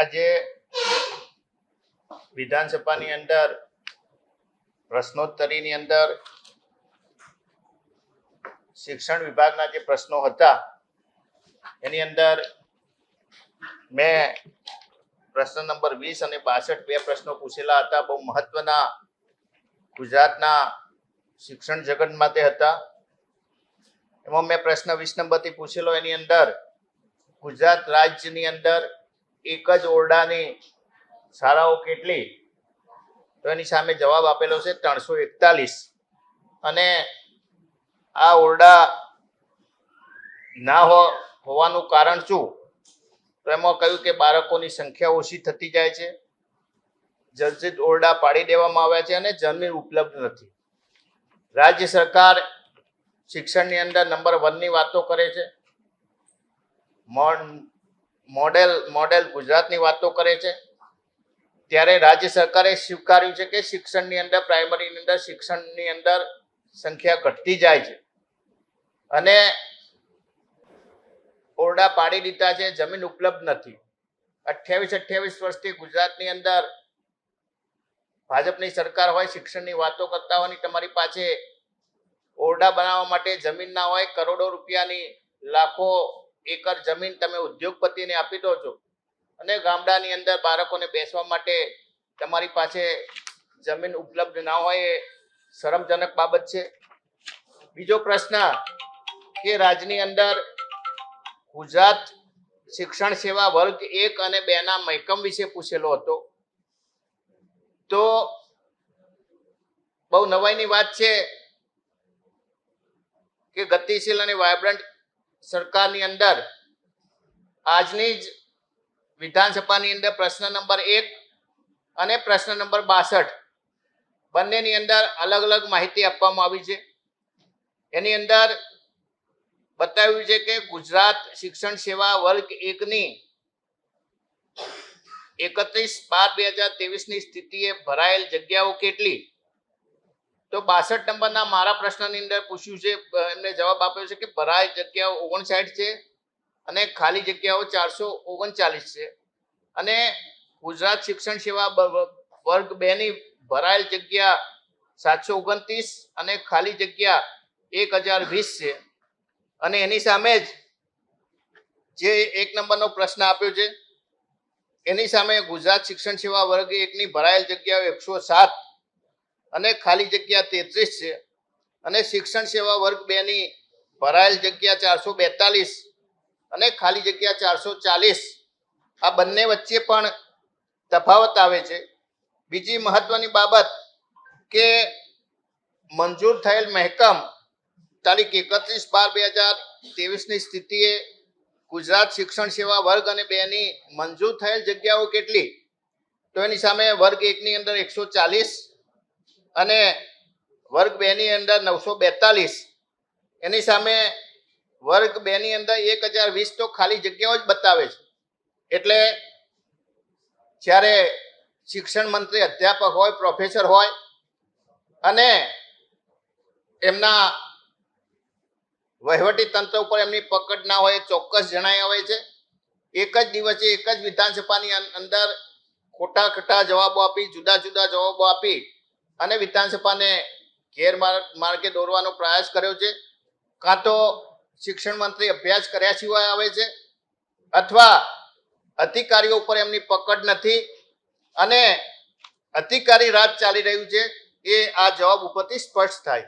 આજે વિધાનસભાની અંદર પ્રશ્નોત્તરીની અંદર શિક્ષણ વિભાગના જે પ્રશ્નો હતા એની અંદર મેં પ્રશ્ન નંબર 20 અને 62 બે પ્રશ્નો પૂછેલા હતા. બહુ મહત્વના ગુજરાતના શિક્ષણ જગત માટે હતા. એમાં મેં પ્રશ્ન 20 નંબરથી પૂછેલો. એની અંદર ગુજરાત રાજ્યની અંદર એક જ ઓરડાની શાળાઓ કેટલી? તો એની સામે જવાબ આપેલો છે 341. અને આ ઓરડા ના હોવાનું કારણ શું? તો એમાં કહ્યું કે બાળકોની સંખ્યા ઓછી થતી જાય છે, જર્જરિત ઓરડા પાડી દેવામાં આવ્યા છે અને જમીન ઉપલબ્ધ નથી. રાજ્ય સરકાર શિક્ષણની અંદર નંબર 1 ની વાતો કરે છે, મોડેલ ગુજરાતની વાતો કરે છે, ત્યારે રાજ્ય સરકારે સ્વીકાર્યું છે કે શિક્ષણની અંદર પ્રાઇમરીની અંદર શિક્ષણની અંદર સંખ્યા ઘટતી જાય છે અને ઓરડા પાડી દીધા છે, જમીન ઉપલબ્ધ નથી. 28 વર્ષથી ગુજરાતની અંદર ભાજપની સરકાર હોય, શિક્ષણની વાતો કરતા હોય, તમારી પાસે ઓરડા બનાવવા માટે જમીન ના હોય, કરોડો રૂપિયાની લાખો એકર જમીન તમે ઉદ્યોગપતિને આપી દો છો અને ગામડાની અંદર બાળકોને બેસવા માટે તમારી પાસે જમીન ઉપલબ્ધ ના હોય, એ શરમજનક બાબત છે. બીજો પ્રશ્ન કે રાજ્યની અંદર ગુજરાત શિક્ષણ સેવા વર્ગ 1 અને 2 ના મહેકમ વિશે પૂછેલો હતો. તો બહુ નવાઈની વાત છે કે ગતિશીલ અને વાયબ્રન્ટ સરકારની અંદર આજની જ વિધાનસભાની અંદર પ્રશ્ન નંબર 1 અને પ્રશ્ન નંબર 62 બંનેની અંદર અલગ અલગ માહિતી આપવામાં આવી છે. એની અંદર બતાવ્યું છે કે ગુજરાત શિક્ષણ સેવા વર્ગ 1 ની 31/12/2023 ની સ્થિતિએ ભરાયેલ જગ્યાઓ કેટલી? તો 62 નંબરના મારા પ્રશ્નની અંદર પૂછ્યું છે, એમને જવાબ આપ્યો છે કે ભરાયેલ જગ્યાઓ 59 છે અને ખાલી જગ્યાઓ 439 છે. અને ગુજરાત શિક્ષણ સેવા વર્ગ 2 ની ભરાયેલ જગ્યા 729 અને ખાલી જગ્યા 1020 છે. અને એની સામે જ જે 1 નંબરનો પ્રશ્ન આપ્યો છે એની સામે ગુજરાત શિક્ષણ સેવા વર્ગ 1 ની ભરાયેલ જગ્યાઓ 107 અને ખાલી જગ્યા 33 છે. અને શિક્ષણ સેવા વર્ગ 2 ની ભરાયેલ જગ્યા 442 અને ખાલી જગ્યા 440. આ બંને વચ્ચે પણ તફાવત આવે છે. બીજી મહત્વની બાબત કે મંજૂર થયેલ મહેકમ તારીખ 31/12/2023 ની સ્થિતિએ ગુજરાત શિક્ષણ સેવા વર્ગ અને 2 ની મંજૂર થયેલ જગ્યાઓ કેટલી? તો એની સામે વર્ગ 1 ની અંદર 140 અને વર્ગ 2 ની અંદર 942. એની સામે વર્ગ 2 ની અંદર 1020 તો ખાલી જગ્યાઓ જ બતાવે છે. એટલે જ્યારે શિક્ષણ મંત્રી અધ્યાપક હોય, પ્રોફેસર હોય અને એમના વહીવટી તંત્ર ઉપર એમની પકડ ના હોય, ચોક્કસ જણાઈ આવે છે. એક જ દિવસે એક જ વિધાનસભાની અંદર ખોટા જવાબો આપી, જુદા જવાબો આપી અને વિધાનસભાને ગેરમાર્ગે દોરવાનો પ્રયાસ કર્યો છે. કાં તો શિક્ષણ મંત્રી અભ્યાસ કર્યા સિવાય આવે છે અથવા અધિકારીઓ ઉપર એમની પકડ નથી અને અધિકારી રાજ ચાલી રહ્યું છે. એ આ જવાબ ઉપરથી સ્પષ્ટ થાય.